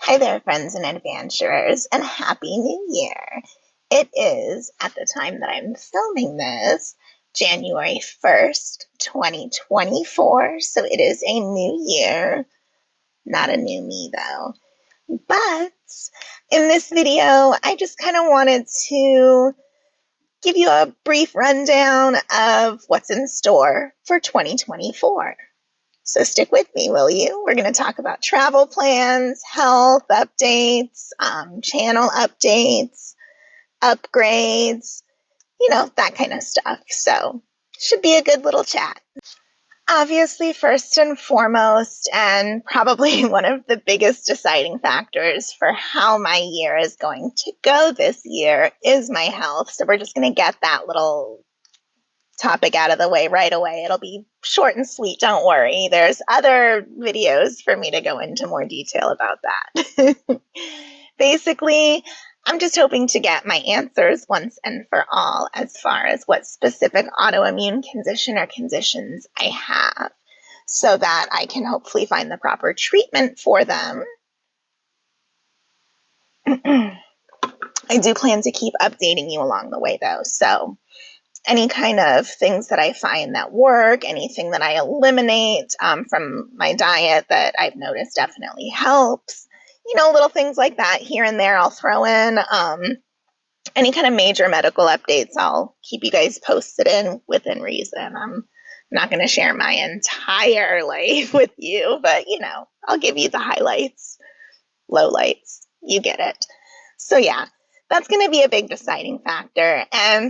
Hi there, friends and adventurers, and Happy New Year! It is, at the time that I'm filming this, January 1st, 2024, so it is a new year. Not a new me, though. But in this video, I just kind of wanted to give you a brief rundown of what's in store for 2024. So stick with me, will you? We're going to talk about travel plans, health updates, channel updates, upgrades, that kind of stuff. So should be a good little chat. Obviously, first and foremost, and probably one of the biggest deciding factors for how my year is going to go this year is my health. So we're just going to get that little topic out of the way right away. It'll be short and sweet, don't worry. There's other videos for me to go into more detail about that. Basically, I'm just hoping to get my answers once and for all as far as what specific autoimmune condition or conditions I have, so that I can hopefully find the proper treatment for them. I do plan to keep updating you along the way, though, so any kind of things that I find that work, anything that I eliminate from my diet that I've noticed definitely helps, little things like that here and there I'll throw in. Any kind of major medical updates, I'll keep you guys posted in within reason. I'm not going to share my entire life with you, but, I'll give you the highlights, lowlights, you get it. So yeah, that's going to be a big deciding factor, and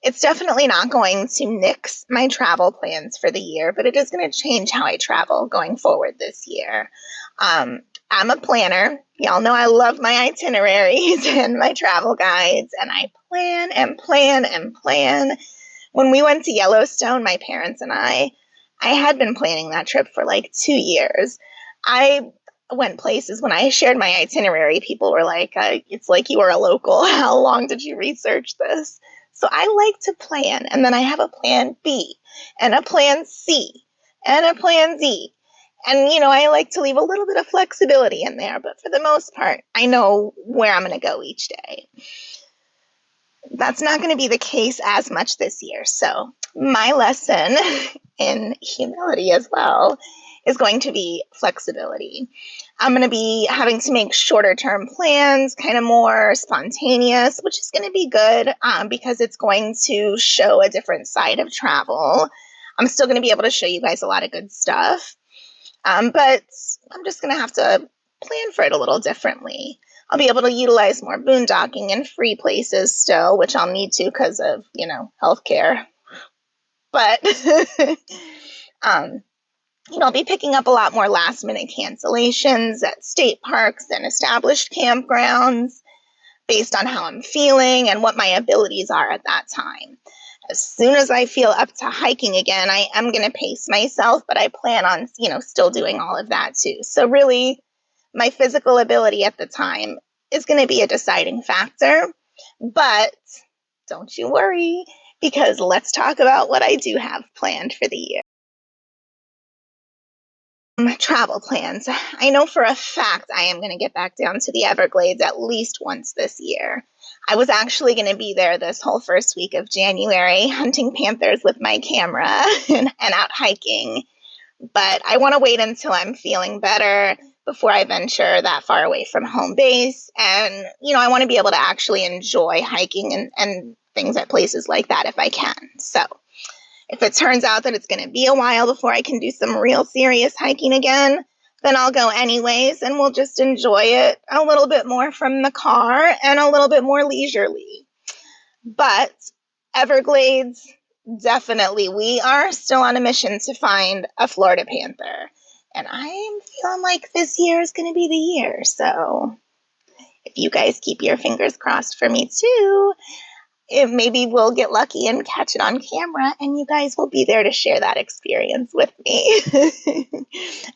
it's definitely not going to nix my travel plans for the year, but it is going to change how I travel going forward this year. I'm a planner. Y'all know I love my itineraries and my travel guides, and I plan and plan and plan. When we went to Yellowstone, my parents and I had been planning that trip for like 2 years. I went places when I shared my itinerary, people were like, it's like you are a local. How long did you research this? So I like to plan, and then I have a plan B and a plan C and a plan D. And, I like to leave a little bit of flexibility in there, but for the most part, I know where I'm going to go each day. That's not going to be the case as much this year. So my lesson in humility as well is going to be flexibility. I'm going to be having to make shorter term plans, kind of more spontaneous, which is going to be good because it's going to show a different side of travel. I'm still going to be able to show you guys a lot of good stuff, but I'm just going to have to plan for it a little differently. I'll be able to utilize more boondocking and free places still, which I'll need to because of, healthcare. But I'll be picking up a lot more last minute cancellations at state parks and established campgrounds based on how I'm feeling and what my abilities are at that time. As soon as I feel up to hiking again, I am going to pace myself, but I plan on, still doing all of that too. So really, my physical ability at the time is going to be a deciding factor, but don't you worry, because let's talk about what I do have planned for the year. Travel plans. I know for a fact I am going to get back down to the Everglades at least once this year. I was actually going to be there this whole first week of January hunting panthers with my camera and out hiking, but I want to wait until I'm feeling better before I venture that far away from home base. And, I want to be able to actually enjoy hiking and things at places like that if I can. So if it turns out that it's going to be a while before I can do some real serious hiking again, then I'll go anyways, and we'll just enjoy it a little bit more from the car and a little bit more leisurely. But Everglades, definitely, we are still on a mission to find a Florida panther. And I'm feeling like this year is going to be the year. So if you guys keep your fingers crossed for me too, maybe we'll get lucky and catch it on camera, and you guys will be there to share that experience with me.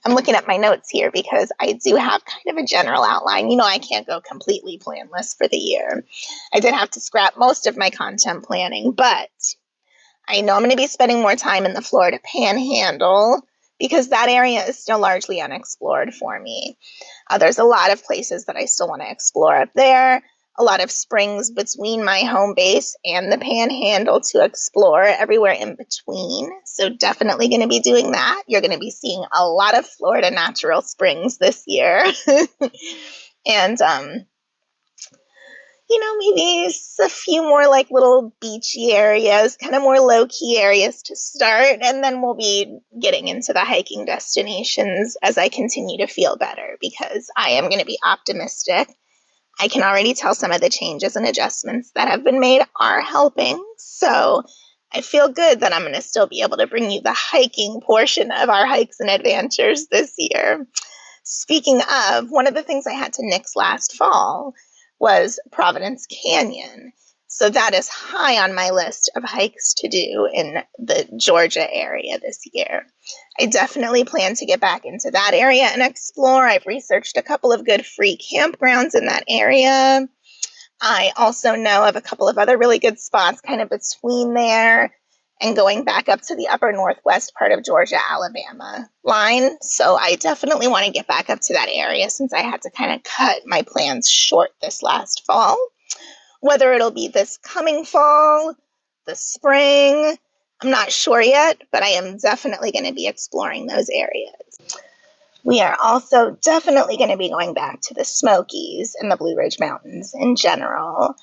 I'm looking at my notes here because I do have kind of a general outline. I can't go completely planless for the year. I did have to scrap most of my content planning, but I know I'm going to be spending more time in the Florida Panhandle because that area is still largely unexplored for me. There's a lot of places that I still want to explore up there. A lot of springs between my home base and the Panhandle to explore, everywhere in between. So definitely going to be doing that. You're going to be seeing a lot of Florida natural springs this year. And, you know, maybe a few more like little beachy areas, kind of more low-key areas to start. And then we'll be getting into the hiking destinations as I continue to feel better, because I am going to be optimistic. I can already tell some of the changes and adjustments that have been made are helping. So I feel good that I'm going to still be able to bring you the hiking portion of our hikes and adventures this year. Speaking of, one of the things I had to nix last fall was Providence Canyon. So that is high on my list of hikes to do in the Georgia area this year. I definitely plan to get back into that area and explore. I've researched a couple of good free campgrounds in that area. I also know of a couple of other really good spots kind of between there and going back up to the upper northwest part of Georgia, Alabama line. So I definitely want to get back up to that area, since I had to kind of cut my plans short this last fall. Whether it'll be this coming fall, the spring, I'm not sure yet, but I am definitely going to be exploring those areas. We are also definitely going to be going back to the Smokies and the Blue Ridge Mountains in general.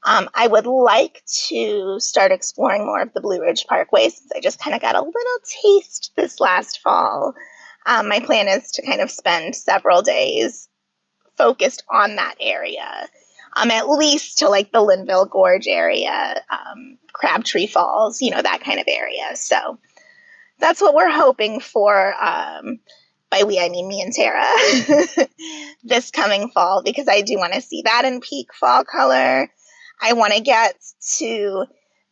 I would like to start exploring more of the Blue Ridge Parkway, since I just kind of got a little taste this last fall. My plan is to kind of spend several days focused on that area, at least to like the Linville Gorge area, Crabtree Falls, you know, that kind of area. So that's what we're hoping for. By we, I mean me and Tara, this coming fall, because I do want to see that in peak fall color. I want to get to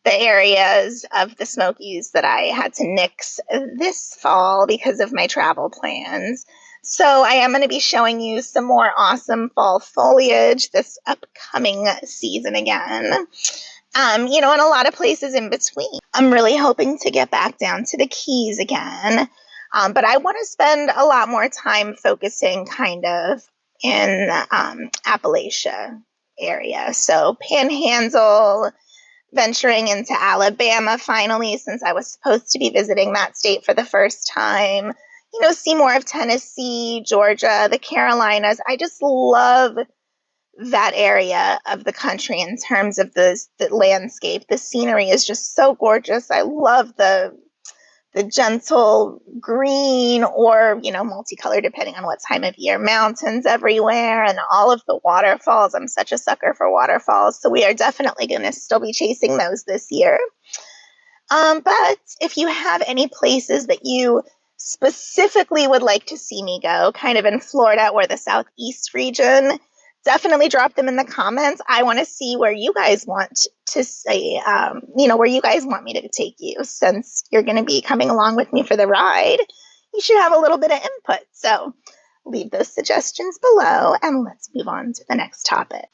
the areas of the Smokies that I had to nix this fall because of my travel plans. So I am going to be showing you some more awesome fall foliage this upcoming season again. You know, and a lot of places in between. I'm really hoping to get back down to the Keys again. But I want to spend a lot more time focusing kind of in Appalachia area. So Panhandle, venturing into Alabama finally, since I was supposed to be visiting that state for the first time. You know, see more of Tennessee, Georgia, the Carolinas. I just love that area of the country in terms of the landscape. The scenery is just so gorgeous. I love the gentle green, or, you know, multicolored depending on what time of year, mountains everywhere, and all of the waterfalls. I'm such a sucker for waterfalls. So we are definitely going to still be chasing those this year. But if you have any places that you specifically would like to see me go, kind of in Florida or the Southeast region, definitely drop them in the comments. I want to see where you guys want to say, you know, where you guys want me to take you. Since you're going to be coming along with me for the ride, you should have a little bit of input. So leave those suggestions below, and let's move on to the next topic.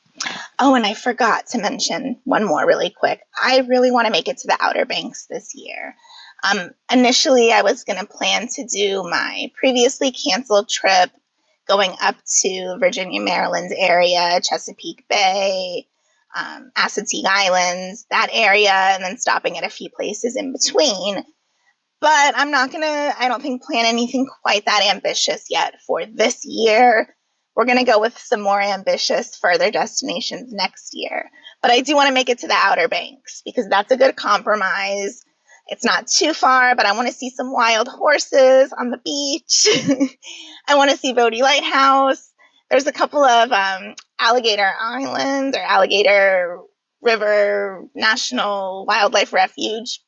Oh, and I forgot to mention one more really quick. I really want to make it to the Outer Banks this year. Initially, I was going to plan to do my previously canceled trip going up to Virginia, Maryland area, Chesapeake Bay, Assateague Islands, that area, and then stopping at a few places in between. But I'm not going to, I don't think, plan anything quite that ambitious yet for this year. We're going to go with some more ambitious further destinations next year. But I do want to make it to the Outer Banks, because that's a good compromise. It's not too far, but I want to see some wild horses on the beach. I want to see Luci Lighthouse. There's a couple of Alligator Island or Alligator River National Wildlife Refuge,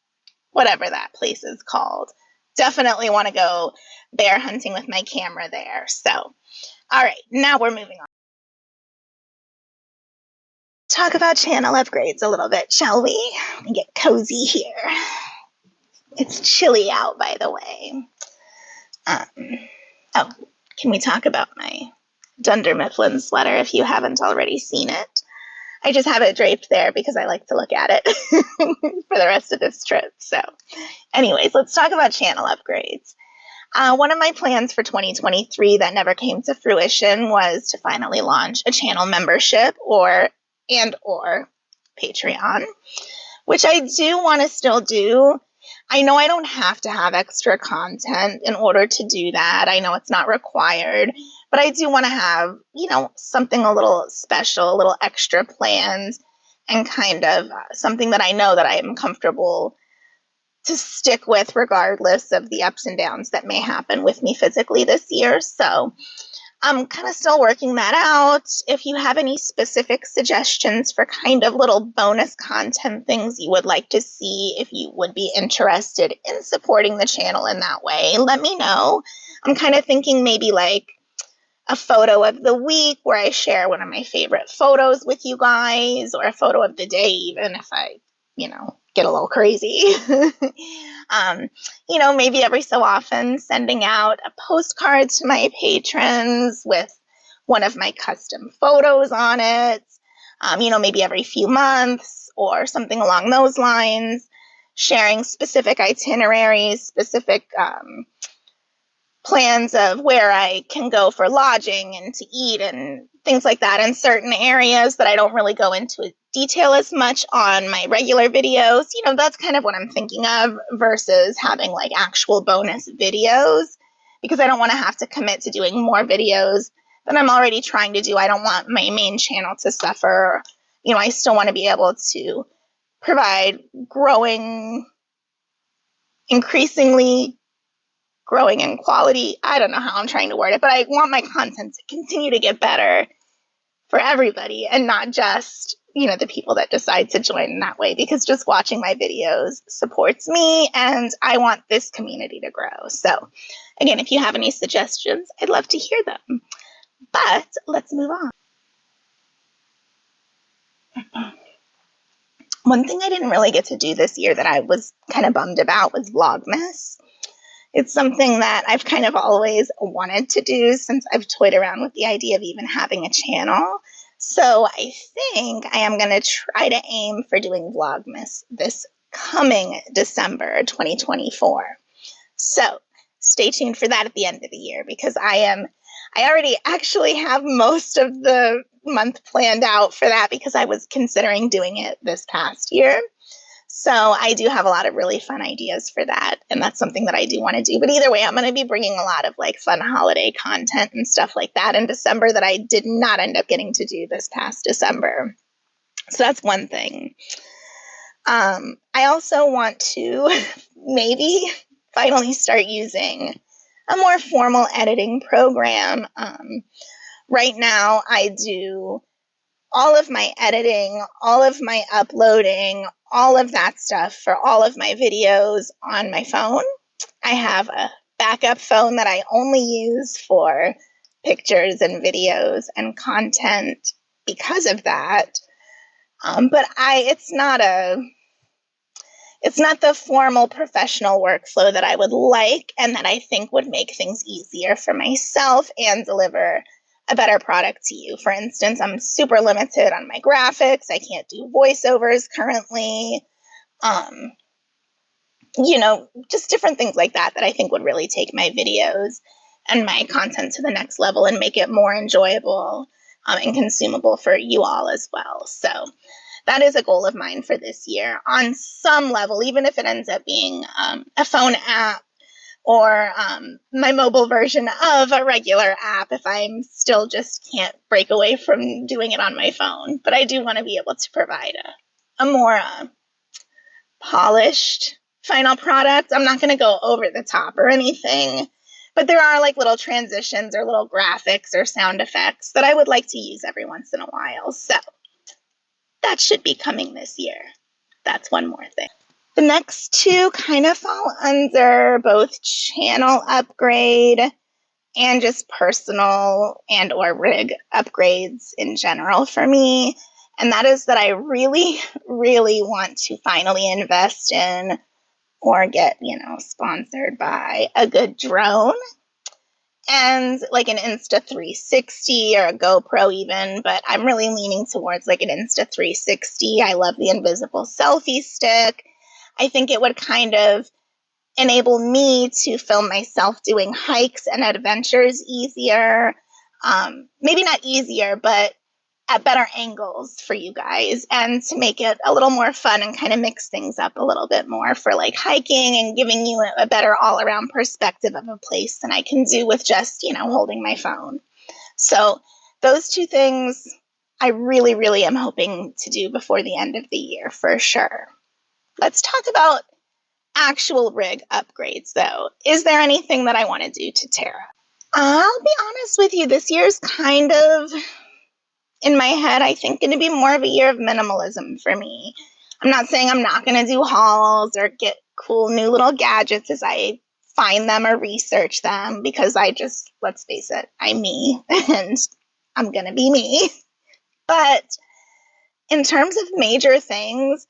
whatever that place is called. Definitely want to go bear hunting with my camera there. So, all right, now we're moving on. Talk about channel upgrades a little bit, shall we? Let me get cozy here. It's chilly out, by the way. Oh, can we talk about my Dunder Mifflin sweater if you haven't already seen it? I just have it draped there because I like to look at it for the rest of this trip. So anyways, let's talk about channel upgrades. One of my plans for 2023 that never came to fruition was to finally launch a channel membership or Patreon, which I do want to still do. I know I don't have to have extra content in order to do that. I know it's not required, but I do want to have, something a little special, a little extra planned, and kind of something that I know that I am comfortable to stick with regardless of the ups and downs that may happen with me physically this year. So I'm kind of still working that out. If you have any specific suggestions for kind of little bonus content things you would like to see, if you would be interested in supporting the channel in that way, let me know. I'm kind of thinking maybe like a photo of the week where I share one of my favorite photos with you guys, or a photo of the day, even if I, get a little crazy. Maybe every so often sending out a postcard to my patrons with one of my custom photos on it, maybe every few months or something along those lines, sharing specific itineraries, specific plans of where I can go for lodging and to eat and things like that in certain areas that I don't really go into detail as much on my regular videos. That's kind of what I'm thinking of versus having like actual bonus videos, because I don't want to have to commit to doing more videos than I'm already trying to do. I don't want my main channel to suffer. I still want to be able to provide increasingly growing in quality. I don't know how I'm trying to word it, but I want my content to continue to get better for everybody and not just, the people that decide to join in that way, because just watching my videos supports me and I want this community to grow. So again, if you have any suggestions, I'd love to hear them. But let's move on. One thing I didn't really get to do this year that I was kind of bummed about was Vlogmas. It's something that I've kind of always wanted to do since I've toyed around with the idea of even having a channel. So I think I am going to try to aim for doing Vlogmas this coming December 2024. So stay tuned for that at the end of the year, because I already actually have most of the month planned out for that, because I was considering doing it this past year. So I do have a lot of really fun ideas for that, and that's something that I do want to do. But either way, I'm going to be bringing a lot of like fun holiday content and stuff like that in December that I did not end up getting to do this past December. So that's one thing. I also want to maybe finally start using a more formal editing program. Right now, I do all of my editing, all of my uploading, all of that stuff for all of my videos on my phone. I have a backup phone that I only use for pictures and videos and content because of that. But it's not the formal professional workflow that I would like and that I think would make things easier for myself and deliver a better product to you. For instance, I'm super limited on my graphics. I can't do voiceovers currently. Just different things like that I think would really take my videos and my content to the next level and make it more enjoyable and consumable for you all as well. So that is a goal of mine for this year on some level, even if it ends up being a phone app or my mobile version of a regular app, if I'm still just can't break away from doing it on my phone. But I do want to be able to provide a more polished final product. I'm not going to go over the top or anything, but there are like little transitions or little graphics or sound effects that I would like to use every once in a while. So that should be coming this year. That's one more thing. The next two kind of fall under both channel upgrade and just personal and or rig upgrades in general for me. And that is that I really, really want to finally invest in or get, sponsored by a good drone. And like an Insta360 or a GoPro even, but I'm really leaning towards like an Insta360. I love the invisible selfie stick. I think it would kind of enable me to film myself doing hikes and adventures easier. Maybe not easier, but at better angles for you guys, and to make it a little more fun and kind of mix things up a little bit more for like hiking and giving you a better all-around perspective of a place than I can do with just, holding my phone. So those two things I really, really am hoping to do before the end of the year for sure. Let's talk about actual rig upgrades though. Is there anything that I want to do to Terra? I'll be honest with you, this year's kind of, in my head, I think going to be more of a year of minimalism for me. I'm not saying I'm not going to do hauls or get cool new little gadgets as I find them or research them, because let's face it, I'm me and I'm going to be me. But in terms of major things,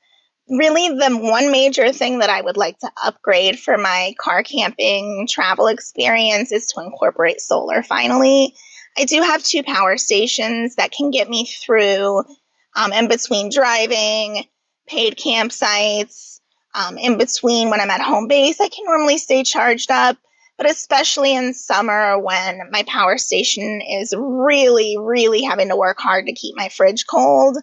really the one major thing that I would like to upgrade for my car camping travel experience is to incorporate solar finally. I do have 2 power stations that can get me through in between driving, paid campsites, in between when I'm at home base. I can normally stay charged up, but especially in summer when my power station is really, really having to work hard to keep my fridge cold,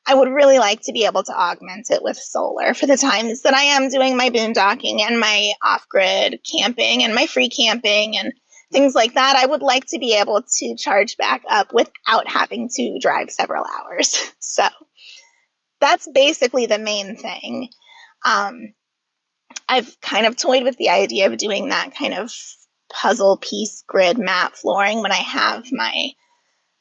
I would really like to be able to augment it with solar for the times that I am doing my boondocking and my off-grid camping and my free camping and things like that. I would like to be able to charge back up without having to drive several hours. So that's basically the main thing. I've kind of toyed with the idea of doing that kind of puzzle piece grid map flooring when I have my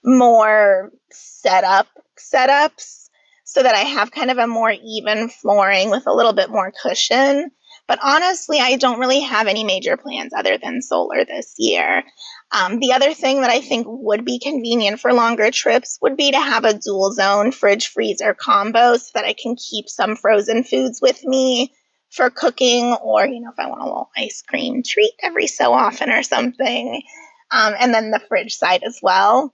more setups, so that I have kind of a more even flooring with a little bit more cushion. But honestly, I don't really have any major plans other than solar this year. The other thing that I think would be convenient for longer trips would be to have a dual zone fridge freezer combo so that I can keep some frozen foods with me for cooking, or, if I want a little ice cream treat every so often or something. And then the fridge side as well.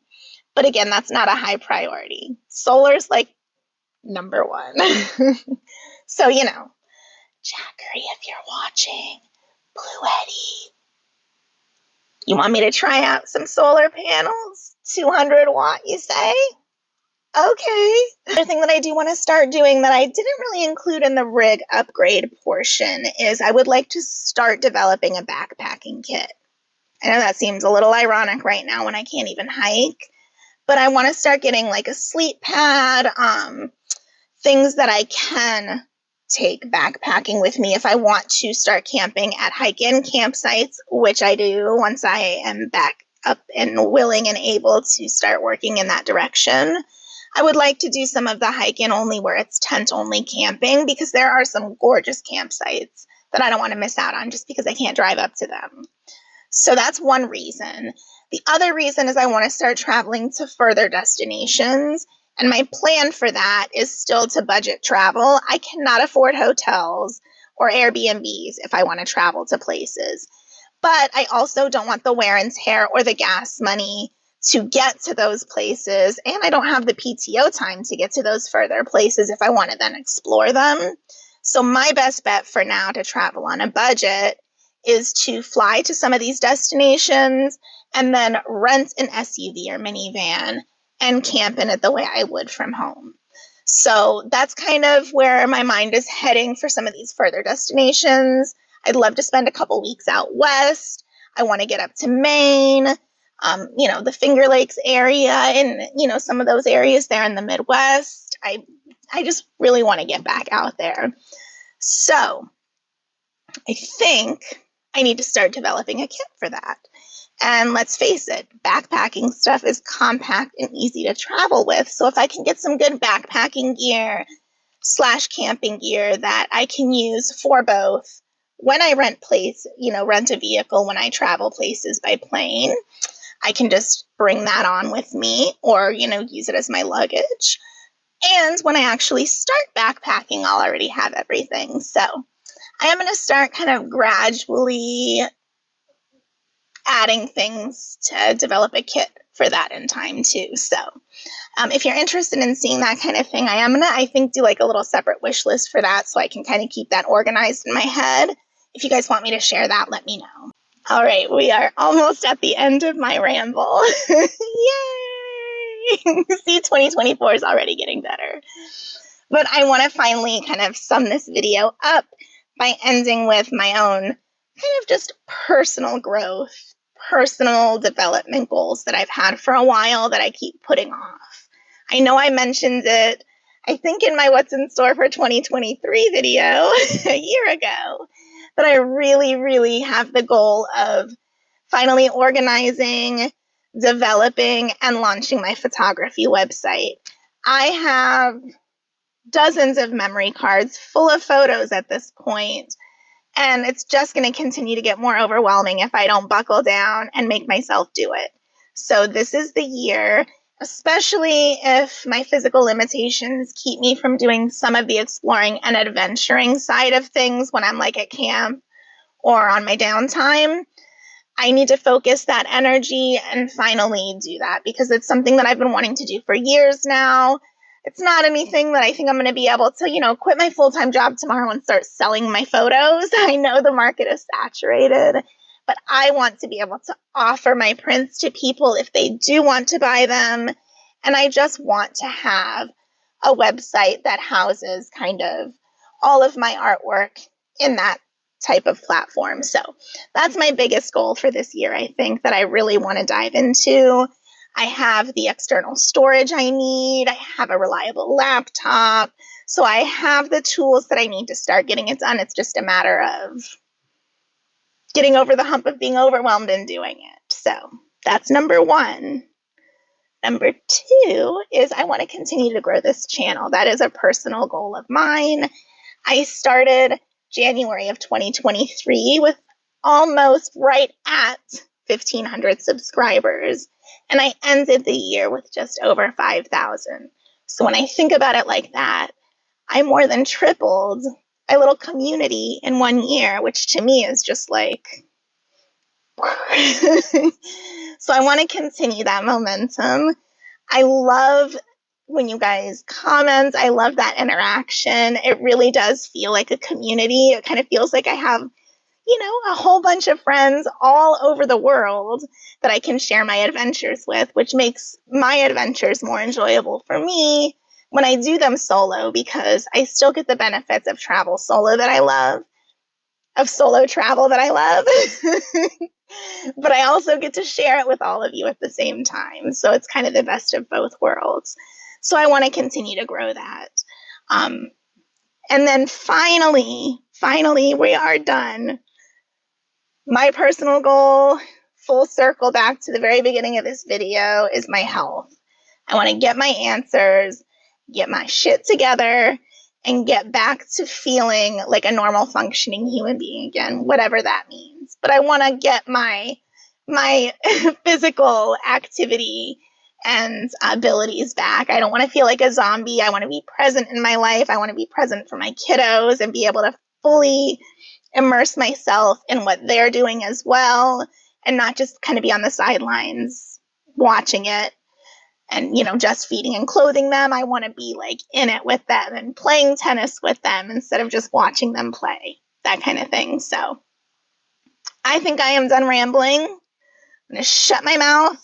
But again, that's not a high priority. Solar's like number 1. So, Jackery, if you're watching, Bluetti, you want me to try out some solar panels? 200 watt, you say? Okay. Another thing that I do want to start doing that I didn't really include in the rig upgrade portion is I would like to start developing a backpacking kit. I know that seems a little ironic right now when I can't even hike, but I want to start getting like a sleep pad, things that I can take backpacking with me if I want to start camping at hike-in campsites, which I do once I am back up and willing and able to start working in that direction. I would like to do some of the hike-in only where it's tent-only camping, because there are some gorgeous campsites that I don't want to miss out on just because I can't drive up to them. So that's one reason. The other reason is I want to start traveling to further destinations. And my plan for that is still to budget travel. I cannot afford hotels or Airbnbs if I want to travel to places. But I also don't want the wear and tear or the gas money to get to those places. And I don't have the PTO time to get to those further places if I want to then explore them. So my best bet for now to travel on a budget is to fly to some of these destinations and then rent an SUV or minivan and camp in it the way I would from home. So that's kind of where my mind is heading for some of these further destinations. I'd love to spend a couple weeks out west. I want to get up to Maine, the Finger Lakes area, and, some of those areas there in the Midwest. I just really want to get back out there. So I think I need to start developing a kit for that. And let's face it, backpacking stuff is compact and easy to travel with. So if I can get some good backpacking gear / camping gear that I can use for both when I rent a vehicle when I travel places by plane, I can just bring that on with me or, use it as my luggage. And when I actually start backpacking, I'll already have everything. So I am going to start kind of gradually adding things to develop a kit for that in time too. So if you're interested in seeing that kind of thing, I am going to, do like a little separate wish list for that so I can kind of keep that organized in my head. if you guys want me to share that, let me know. All right, we are almost at the end of my ramble. Yay! See, 2024 is already getting better. But I want to finally kind of sum this video up by ending with my own kind of just personal growth, personal development goals that I've had for a while that I keep putting off. I know I mentioned it, I think in my What's in Store for 2023 video a year ago, but I really have the goal of finally organizing, developing, and launching my photography website. I have dozens of memory cards full of photos at this point, and it's just going to continue to get more overwhelming if I don't buckle down and make myself do it. So this is the year, especially if my physical limitations keep me from doing some of the exploring and adventuring side of things when I'm like at camp or on my downtime. I need to focus that energy and finally do that because it's something that I've been wanting to do for years now. It's not anything that I think I'm going to be able to, quit my full-time job tomorrow and start selling my photos. I know the market is saturated, but I want to be able to offer my prints to people if they do want to buy them. And I just want to have a website that houses kind of all of my artwork in that type of platform. So that's my biggest goal for this year, I think, that I really want to dive into. I have the external storage I need. I have a reliable laptop. So I have the tools that I need to start getting it done. It's just a matter of getting over the hump of being overwhelmed and doing it. So that's number one. Number two is I want to continue to grow this channel. That is a personal goal of mine. I started January of 2023 with almost right at 1,500 subscribers, and I ended the year with just over 5,000. So when I think about it like that, I more than tripled my little community in 1 year, which to me is just like... So I want to continue that momentum. I love when you guys comment. I love that interaction. It really does feel like a community. It kind of feels like I have, a whole bunch of friends all over the world that I can share my adventures with, which makes my adventures more enjoyable for me when I do them solo, because I still get the benefits of travel solo that I love, of solo travel that I love. But I also get to share it with all of you at the same time. So it's kind of the best of both worlds. So I want to continue to grow that. And then finally, we are done. My personal goal, full circle back to the very beginning of this video, is my health. I want to get my answers, get my shit together, and get back to feeling like a normal functioning human being again, whatever that means. But I want to get my physical activity and abilities back. I don't want to feel like a zombie. I want to be present in my life. I want to be present for my kiddos and be able to fully immerse myself in what they're doing as well, and not just kind of be on the sidelines watching it and, just feeding and clothing them. I want to be like in it with them and playing tennis with them instead of just watching them play, that kind of thing. So I think I am done rambling. I'm going to shut my mouth.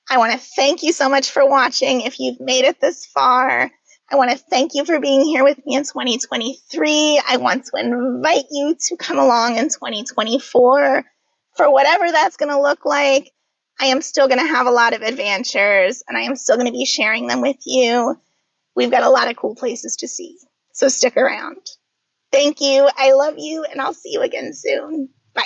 I want to thank you so much for watching. If you've made it this far, I want to thank you for being here with me in 2023. I want to invite you to come along in 2024 for whatever that's going to look like. I am still going to have a lot of adventures, and I am still going to be sharing them with you. We've got a lot of cool places to see, so stick around. Thank you. I love you, and I'll see you again soon. Bye.